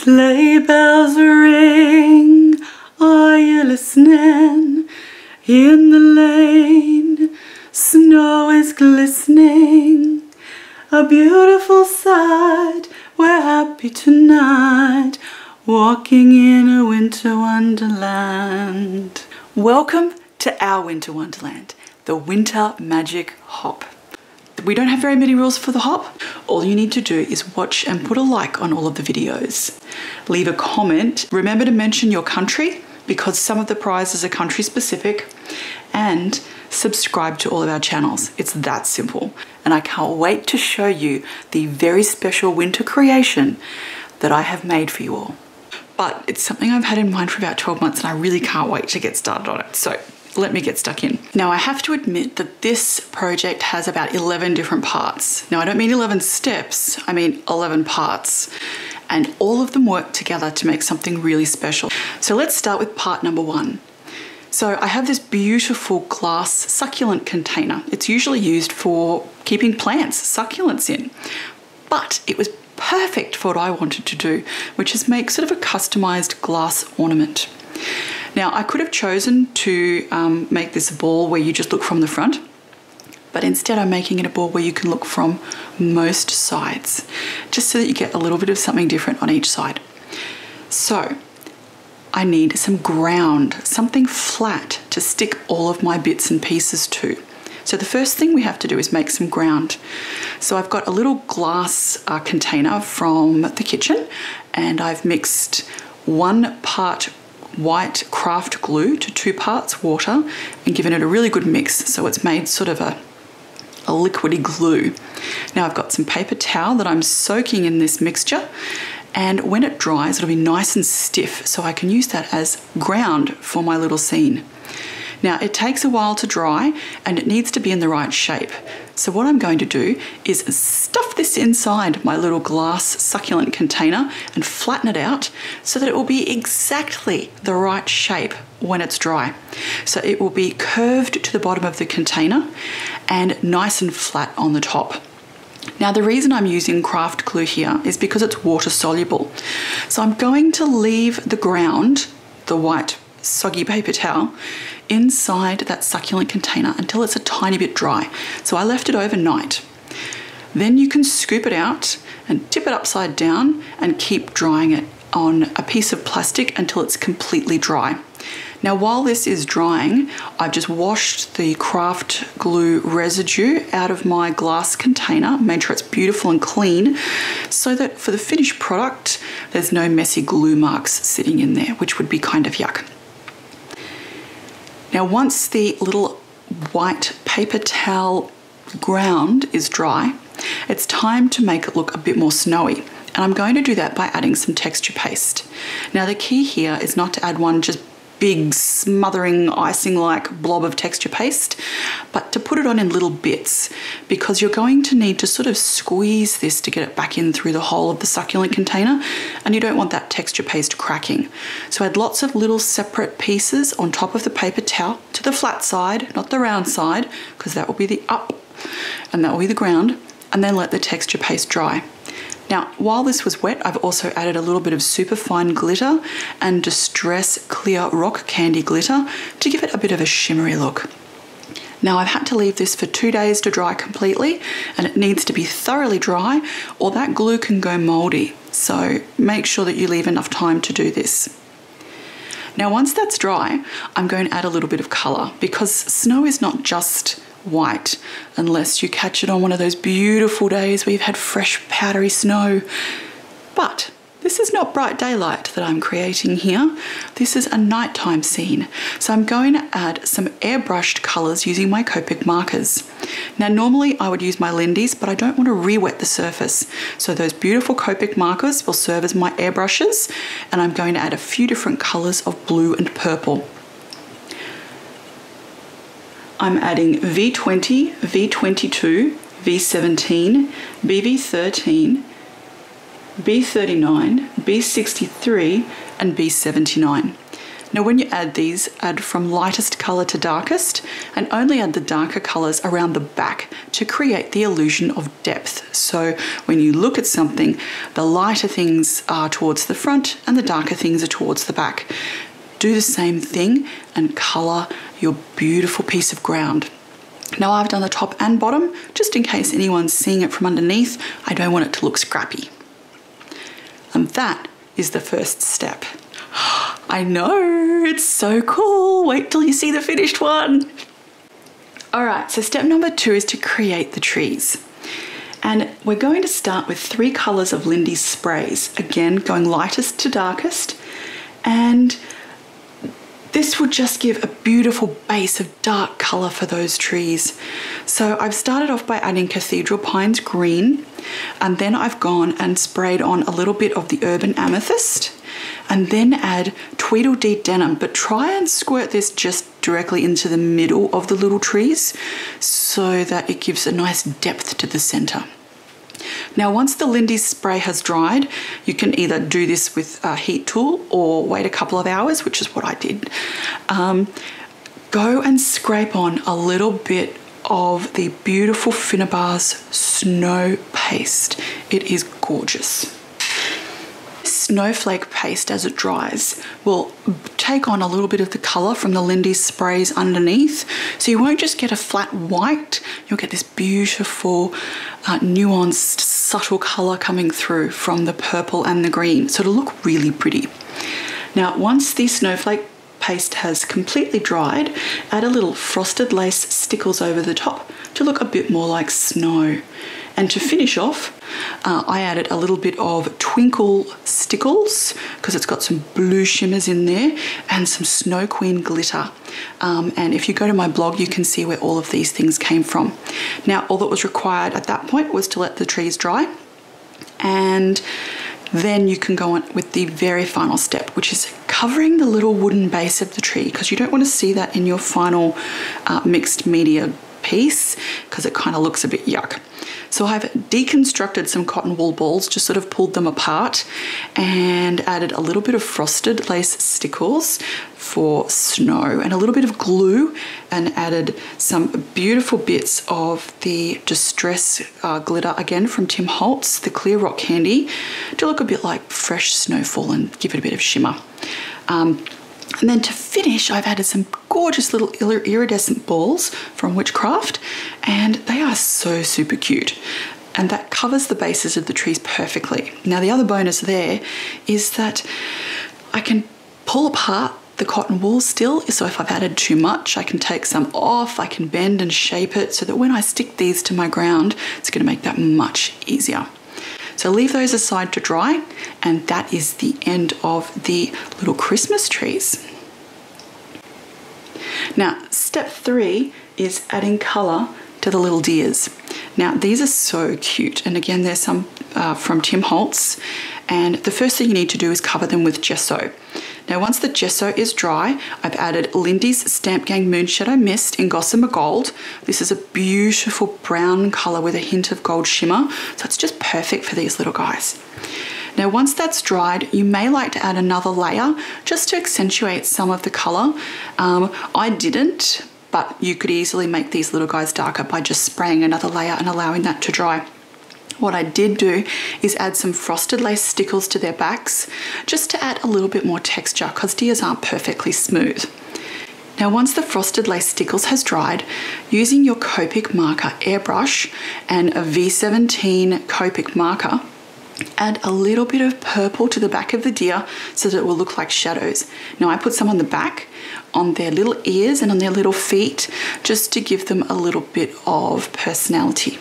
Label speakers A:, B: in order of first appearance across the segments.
A: Sleigh bells ring, are you listening? In the lane, snow is glistening. A beautiful sight, we're happy tonight, walking in a winter wonderland. Welcome to our winter wonderland, the Winter Magic Hop. We don't have very many rules for the hop. All you need to do is watch and put a like on all of the videos. Leave a comment. Remember to mention your country because some of the prizes are country specific, and subscribe to all of our channels. It's that simple. And I can't wait to show you the very special winter creation that I have made for you all. But it's something I've had in mind for about 12 months and I really can't wait to get started on it. So let me get stuck in. Now I have to admit that this project has about 11 different parts. Now I don't mean 11 steps, I mean 11 parts. And all of them work together to make something really special. So let's start with part number 1. So I have this beautiful glass succulent container. It's usually used for keeping plants, succulents in. But it was perfect for what I wanted to do, which is make sort of a customized glass ornament. Now I could have chosen to make this a ball where you just look from the front, but instead I'm making it a ball where you can look from most sides, just so that you get a little bit of something different on each side. So I need some ground, something flat to stick all of my bits and pieces to. So the first thing we have to do is make some ground. So I've got a little glass container from the kitchen and I've mixed 1 part white craft glue to 2 parts water and given it a really good mix so it's made sort of a liquidy glue. Now I've got some paper towel that I'm soaking in this mixture, and when it dries it'll be nice and stiff so I can use that as ground for my little scene. Now it takes a while to dry and it needs to be in the right shape. So what I'm going to do is stuff this inside my little glass succulent container and flatten it out so that it will be exactly the right shape when it's dry. So it will be curved to the bottom of the container and nice and flat on the top. Now the reason I'm using craft glue here is because it's water soluble. So I'm going to leave the ground, the white soggy paper towel, inside that succulent container until it's a tiny bit dry. So I left it overnight. Then you can scoop it out and tip it upside down and keep drying it on a piece of plastic until it's completely dry. Now while this is drying, I've just washed the craft glue residue out of my glass container, made sure it's beautiful and clean, so that for the finished product, there's no messy glue marks sitting in there, which would be kind of yuck. Now once the little white paper towel ground is dry, it's time to make it look a bit more snowy. And I'm going to do that by adding some texture paste. Now the key here is not to add one just big smothering icing-like blob of texture paste, but to put it on in little bits, because you're going to need to sort of squeeze this to get it back in through the hole of the succulent container, and you don't want that texture paste cracking. So add lots of little separate pieces on top of the paper towel to the flat side, not the round side, because that will be the up and that will be the ground, and then let the texture paste dry. Now, while this was wet, I've also added a little bit of superfine glitter and Distress Clear Rock Candy glitter to give it a bit of a shimmery look. Now, I've had to leave this for 2 days to dry completely, and it needs to be thoroughly dry or that glue can go moldy. So make sure that you leave enough time to do this. Now, once that's dry, I'm going to add a little bit of color because snow is not just white unless you catch it on one of those beautiful days where you've had fresh powdery snow. But this is not bright daylight that I'm creating here. This is a nighttime scene. So I'm going to add some airbrushed colors using my Copic markers. Now normally I would use my Lindy's, but I don't want to re-wet the surface. So those beautiful Copic markers will serve as my airbrushes, and I'm going to add a few different colors of blue and purple. I'm adding V20, V22, V17, BV13, B39, B63 and B79. Now when you add these, add from lightest colour to darkest, and only add the darker colours around the back to create the illusion of depth. So when you look at something, the lighter things are towards the front and the darker things are towards the back. Do the same thing and colour your beautiful piece of ground. Now I've done the top and bottom, just in case anyone's seeing it from underneath. I don't want it to look scrappy. And that is the first step. I know, it's so cool. Wait till you see the finished one. All right, so step number 2 is to create the trees. And we're going to start with 3 colours of Lindy's sprays. Again, going lightest to darkest. And this would just give a beautiful base of dark colour for those trees. So I've started off by adding Cathedral Pines Green, and then I've gone and sprayed on a little bit of the Urban Amethyst, and then add Tweedledee Denim, but try and squirt this just directly into the middle of the little trees so that it gives a nice depth to the centre. Now once the Lindy's spray has dried, you can either do this with a heat tool or wait a couple of hours, which is what I did. Go and scrape on a little bit of the beautiful Finnabar's Snow Paste. It is gorgeous. Snowflake paste, as it dries, will take on a little bit of the colour from the Lindy's sprays underneath. So you won't just get a flat white, you'll get this beautiful nuanced subtle colour coming through from the purple and the green. So it'll look really pretty. Now once the snowflake paste has completely dried, add a little frosted lace stickles over the top to look a bit more like snow. And to finish off, I added a little bit of Twinkle Stickles because it's got some blue shimmers in there and some Snow Queen glitter. And if you go to my blog, you can see where all of these things came from. Now, all that was required at that point was to let the trees dry, and then you can go on with the very final step, which is covering the little wooden base of the tree, because you don't want to see that in your final mixed media piece because it kind of looks a bit yuck. So I've deconstructed some cotton wool balls, just sort of pulled them apart and added a little bit of frosted lace stickles for snow and a little bit of glue, and added some beautiful bits of the Distress glitter, again from Tim Holtz, the clear rock candy, to look a bit like fresh snowfall and give it a bit of shimmer. And then to finish, I've added some gorgeous little iridescent balls from Witchcraft, and they are so super cute. And that covers the bases of the trees perfectly. Now the other bonus there is that I can pull apart the cotton wool still, so if I've added too much, I can take some off, I can bend and shape it so that when I stick these to my ground, it's going to make that much easier. So leave those aside to dry, and that is the end of the little Christmas trees. Now, step 3 is adding colour to the little deers. Now, these are so cute, and again, there's some from Tim Holtz, and the first thing you need to do is cover them with gesso. Now, once the gesso is dry, I've added Lindy's Stamp Gang Moonshadow Mist in Gossamer Gold. This is a beautiful brown colour with a hint of gold shimmer, so it's just perfect for these little guys. Now, once that's dried, you may like to add another layer just to accentuate some of the colour. I didn't, but you could easily make these little guys darker by just spraying another layer and allowing that to dry. What I did do is add some frosted lace stickles to their backs just to add a little bit more texture because deers aren't perfectly smooth. Now once the frosted lace stickles has dried, using your Copic marker airbrush and a V17 Copic marker, add a little bit of purple to the back of the deer so that it will look like shadows. Now I put some on the back, on their little ears and on their little feet, just to give them a little bit of personality.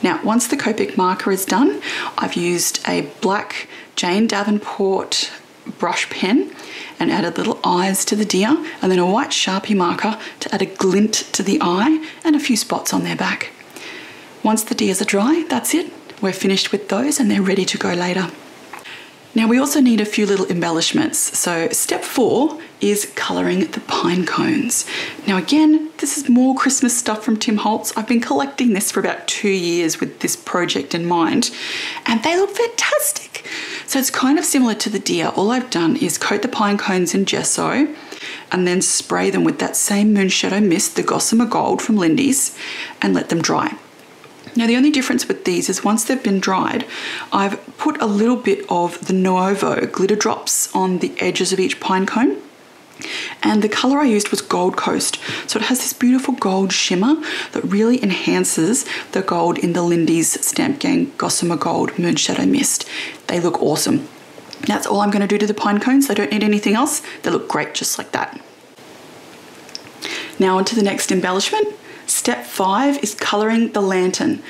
A: Now, once the Copic marker is done, I've used a black Jane Davenport brush pen and added little eyes to the deer, and then a white Sharpie marker to add a glint to the eye and a few spots on their back. Once the deers are dry, that's it. We're finished with those and they're ready to go later. Now we also need a few little embellishments. So step 4 is colouring the pine cones. Now again, this is more Christmas stuff from Tim Holtz. I've been collecting this for about 2 years with this project in mind, and they look fantastic. So it's kind of similar to the deer. All I've done is coat the pine cones in gesso, and then spray them with that same Moonshadow Mist, the Gossamer Gold from Lindy's, and let them dry. Now the only difference with these is once they've been dried, I've put a little bit of the Nuovo glitter drops on the edges of each pine cone. And the colour I used was Gold Coast. So it has this beautiful gold shimmer that really enhances the gold in the Lindy's Stamp Gang Gossamer Gold Moonshadow Mist. They look awesome. That's all I'm going to do to the pine cones. I don't need anything else. They look great just like that. Now on to the next embellishment. Step 5 is colouring the lantern.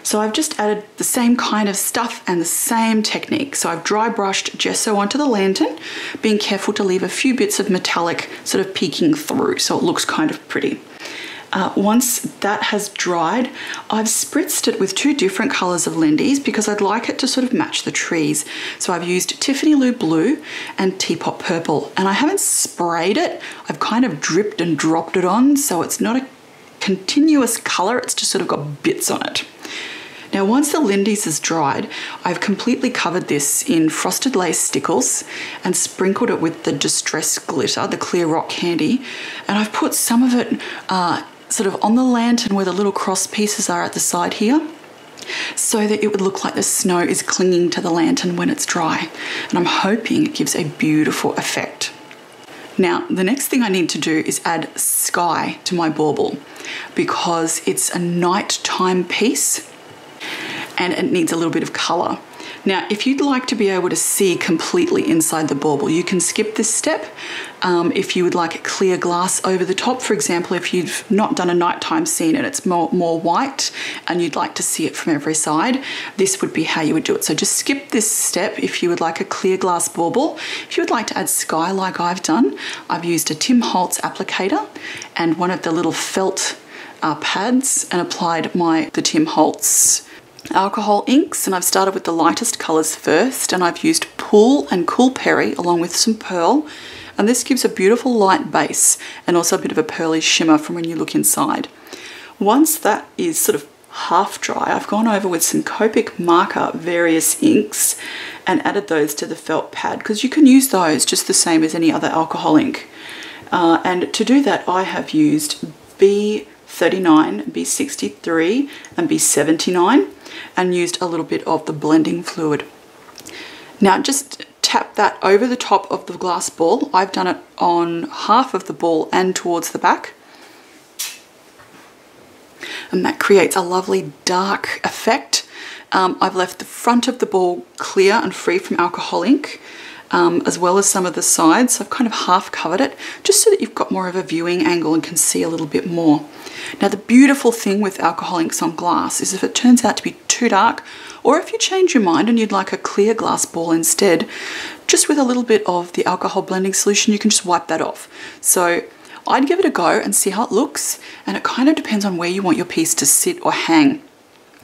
A: So I've just added the same kind of stuff and the same technique. So I've dry brushed gesso onto the lantern, being careful to leave a few bits of metallic sort of peeking through so it looks kind of pretty. Once that has dried, I've spritzed it with 2 different colours of Lindy's because I'd like it to sort of match the trees. So I've used Tiffany Lou Blue and Teapot Purple, and I haven't sprayed it. I've kind of dripped and dropped it on, so it's not a continuous colour, it's just sort of got bits on it. Now once the Lindy's is dried, I've completely covered this in frosted lace stickles and sprinkled it with the Distress glitter, the clear rock candy, and I've put some of it sort of on the lantern where the little cross pieces are at the side here, so that it would look like the snow is clinging to the lantern when it's dry, and I'm hoping it gives a beautiful effect. Now, the next thing I need to do is add sky to my bauble because it's a nighttime piece and it needs a little bit of colour. Now, if you'd like to be able to see completely inside the bauble, you can skip this step. If you would like clear glass over the top, for example, if you've not done a nighttime scene and it's more white and you'd like to see it from every side, this would be how you would do it. So just skip this step if you would like a clear glass bauble. If you would like to add sky like I've done, I've used a Tim Holtz applicator and one of the little felt pads and applied the Tim Holtz alcohol inks, and I've started with the lightest colours first, and I've used Pool and Cool Perry along with some pearl, and this gives a beautiful light base and also a bit of a pearly shimmer from when you look inside. Once that is sort of half dry, I've gone over with some Copic marker various inks and added those to the felt pad because you can use those just the same as any other alcohol ink. And to do that I have used B39, B63 and B79 and used a little bit of the blending fluid. Now just tap that over the top of the glass ball. I've done it on half of the ball and towards the back. And that creates a lovely dark effect. I've left the front of the ball clear and free from alcohol ink, as well as some of the sides. So I've kind of half covered it just so that you've got more of a viewing angle and can see a little bit more. Now the beautiful thing with alcohol inks on glass is if it turns out to be too dark, or if you change your mind and you'd like a clear glass ball instead, just with a little bit of the alcohol blending solution you can just wipe that off. So I'd give it a go and see how it looks, and it kind of depends on where you want your piece to sit or hang.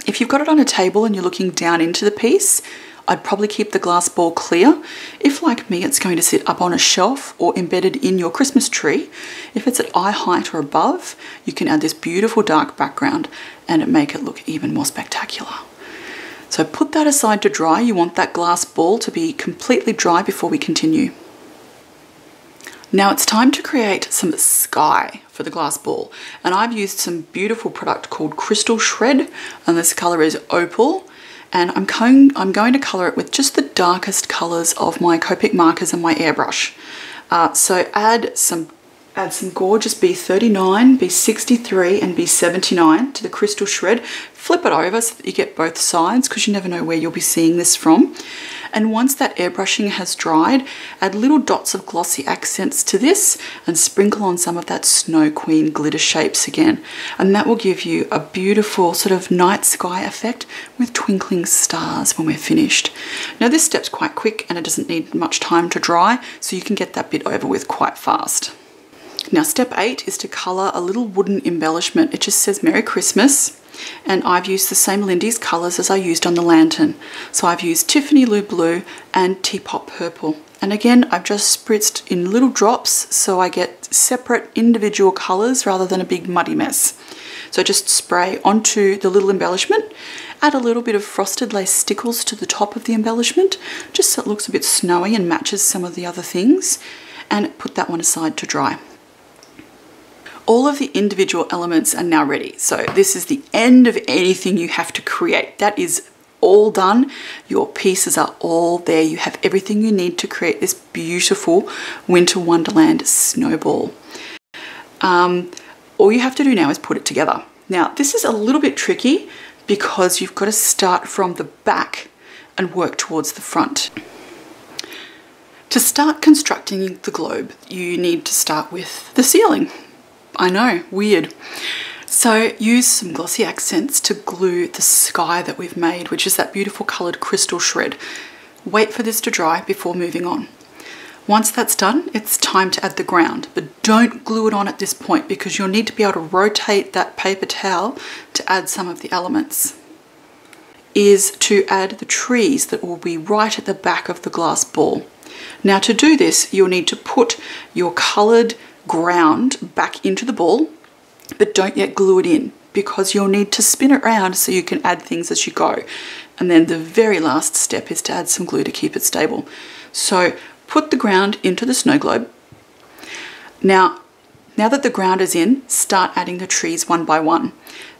A: If you've got it on a table and you're looking down into the piece, I'd probably keep the glass ball clear. If, like me, it's going to sit up on a shelf or embedded in your Christmas tree, if it's at eye height or above, you can add this beautiful dark background and make it look even more spectacular. So put that aside to dry. You want that glass ball to be completely dry before we continue. Now it's time to create some sky for the glass ball, and I've used some beautiful product called Crystal Shred, and this colour is Opal. And I'm going to colour it with just the darkest colours of my Copic markers and my airbrush. So add some gorgeous B39, B63 and B79 to the Crystal Shred. Flip it over so that you get both sides because you never know where you'll be seeing this from. And once that airbrushing has dried, add little dots of glossy accents to this and sprinkle on some of that Snow Queen glitter shapes again. And that will give you a beautiful sort of night sky effect with twinkling stars when we're finished. Now this step's quite quick and it doesn't need much time to dry, so you can get that bit over with quite fast. Now step 8 is to colour a little wooden embellishment. It just says Merry Christmas. And I've used the same Lindy's colours as I used on the lantern. So I've used Tiffany Lou Blue and Teapot Purple. And again, I've just spritzed in little drops so I get separate individual colours rather than a big muddy mess. So just spray onto the little embellishment, add a little bit of frosted lace stickles to the top of the embellishment, just so it looks a bit snowy and matches some of the other things, and put that one aside to dry. All of the individual elements are now ready. So this is the end of anything you have to create. That is all done. Your pieces are all there. You have everything you need to create this beautiful Winter Wonderland snowball. All you have to do now is put it together. Now, this is a little bit tricky because you've got to start from the back and work towards the front. To start constructing the globe, you need to start with the ceiling. I know, weird. So use some glossy accents to glue the sky that we've made, which is that beautiful coloured crystal shred. Wait for this to dry before moving on. Once that's done, it's time to add the ground, but don't glue it on at this point because you'll need to be able to rotate that paper towel to add some of the elements. Is to add the trees that will be right at the back of the glass ball. Now to do this, you'll need to put your coloured ground back into the ball, but don't yet glue it in because you'll need to spin it around so you can add things as you go. And then the very last step is to add some glue to keep it stable. So put the ground into the snow globe. Now that the ground is in, start adding the trees one by one.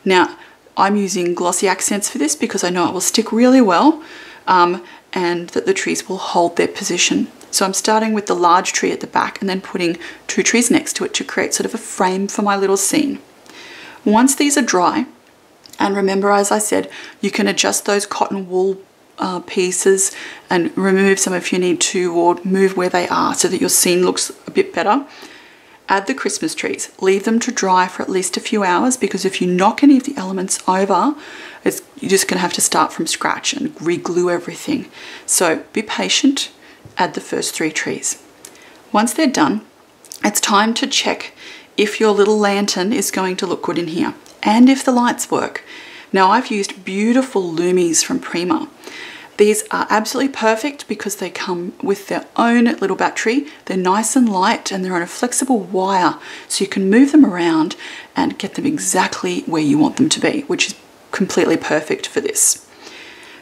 A: Now, I'm using glossy accents for this because I know it will stick really well and that the trees will hold their position. So I'm starting with the large tree at the back and then putting 2 trees next to it to create sort of a frame for my little scene. Once these are dry, and remember, as I said, you can adjust those cotton wool pieces and remove some if you need to, or move where they are so that your scene looks a bit better. Add the Christmas trees. Leave them to dry for at least a few hours because if you knock any of the elements over, you're just going to have to start from scratch and re-glue everything. So be patient. Add the first 3 trees. Once they're done, it's time to check if your little lantern is going to look good in here and if the lights work. Now I've used beautiful Loomies from Prima. These are absolutely perfect because they come with their own little battery. They're nice and light and they're on a flexible wire so you can move them around and get them exactly where you want them to be, which is completely perfect for this.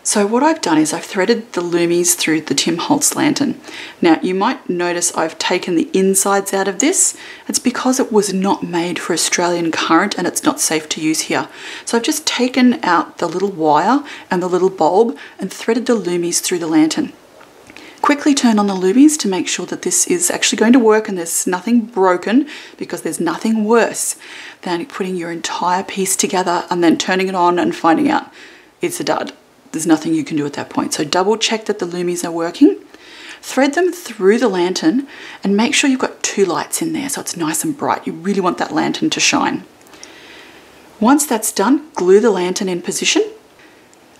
A: So what I've done is I've threaded the Loomies through the Tim Holtz lantern. Now you might notice I've taken the insides out of this. It's because it was not made for Australian current and it's not safe to use here. So I've just taken out the little wire and the little bulb and threaded the Loomies through the lantern. Quickly turn on the Loomies to make sure that this is actually going to work and there's nothing broken, because there's nothing worse than putting your entire piece together and then turning it on and finding out it's a dud. There's nothing you can do at that point. So double check that the Loomies are working. Thread them through the lantern and make sure you've got 2 lights in there so it's nice and bright. You really want that lantern to shine. Once that's done, glue the lantern in position.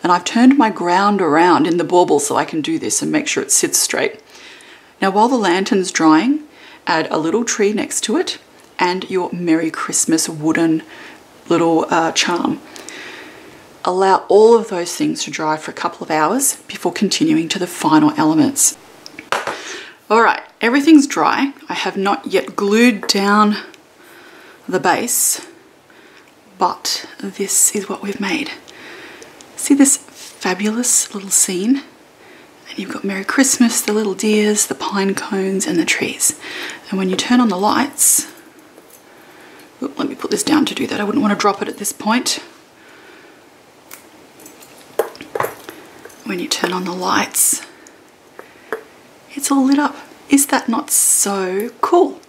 A: And I've turned my ground around in the bauble so I can do this and make sure it sits straight. Now while the lantern's drying, add a little tree next to it and your Merry Christmas wooden little charm. Allow all of those things to dry for a couple of hours before continuing to the final elements. All right, everything's dry. I have not yet glued down the base, but this is what we've made. See this fabulous little scene? And you've got Merry Christmas, the little deers, the pine cones, and the trees. And when you turn on the lights, let me put this down to do that. I wouldn't want to drop it at this point. When you turn on the lights, it's all lit up. Is that not so cool?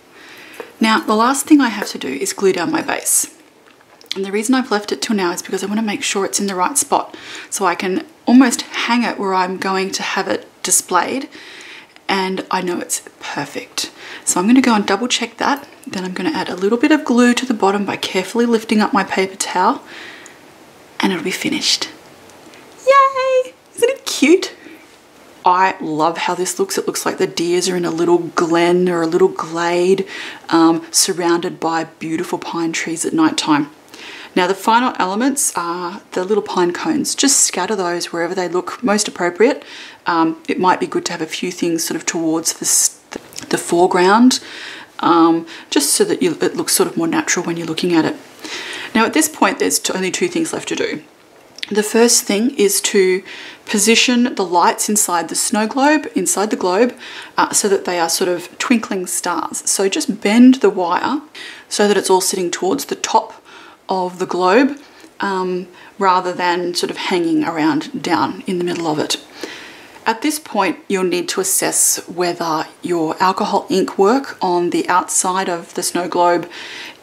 A: Now, the last thing I have to do is glue down my base. And the reason I've left it till now is because I want to make sure it's in the right spot so I can almost hang it where I'm going to have it displayed and I know it's perfect. So I'm going to go and double check that. Then I'm going to add a little bit of glue to the bottom by carefully lifting up my paper towel and it'll be finished. Yay! Isn't it cute? I love how this looks. It looks like the deers are in a little glen or a little glade surrounded by beautiful pine trees at night time. Now the final elements are the little pine cones. Just scatter those wherever they look most appropriate. It might be good to have a few things sort of towards the foreground, just so that it looks sort of more natural when you're looking at it. Now at this point there's only 2 things left to do. The first thing is to position the lights inside the snow globe, inside the globe, so that they are sort of twinkling stars. So just bend the wire so that it's all sitting towards the top of the globe rather than sort of hanging around down in the middle of it. At this point, you'll need to assess whether your alcohol ink work on the outside of the snow globe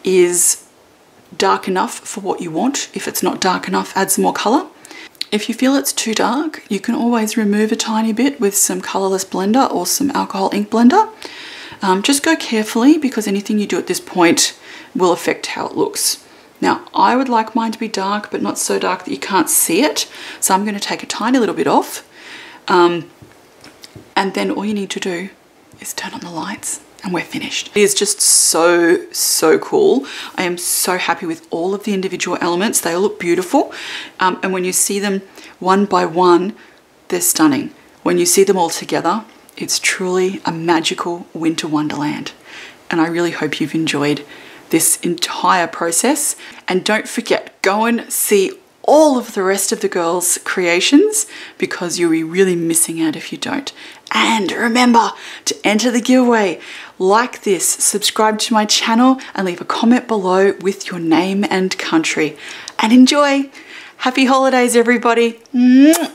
A: is dark enough for what you want. If it's not dark enough, add some more colour. If you feel it's too dark, you can always remove a tiny bit with some colourless blender or some alcohol ink blender. Just go carefully, because anything you do at this point will affect how it looks. Now, I would like mine to be dark, but not so dark that you can't see it. So I'm going to take a tiny little bit off. And then all you need to do is turn on the lights and we're finished. It is just so, so cool. I am so happy with all of the individual elements. They all look beautiful. And when you see them one by one, they're stunning. When you see them all together, it's truly a magical winter wonderland. And I really hope you've enjoyed this entire process. And don't forget, go and see all of the rest of the girls' creations, because you'll be really missing out if you don't. And remember to enter the giveaway. Like this, subscribe to my channel, and leave a comment below with your name and country. And enjoy! Happy holidays, everybody! Mwah!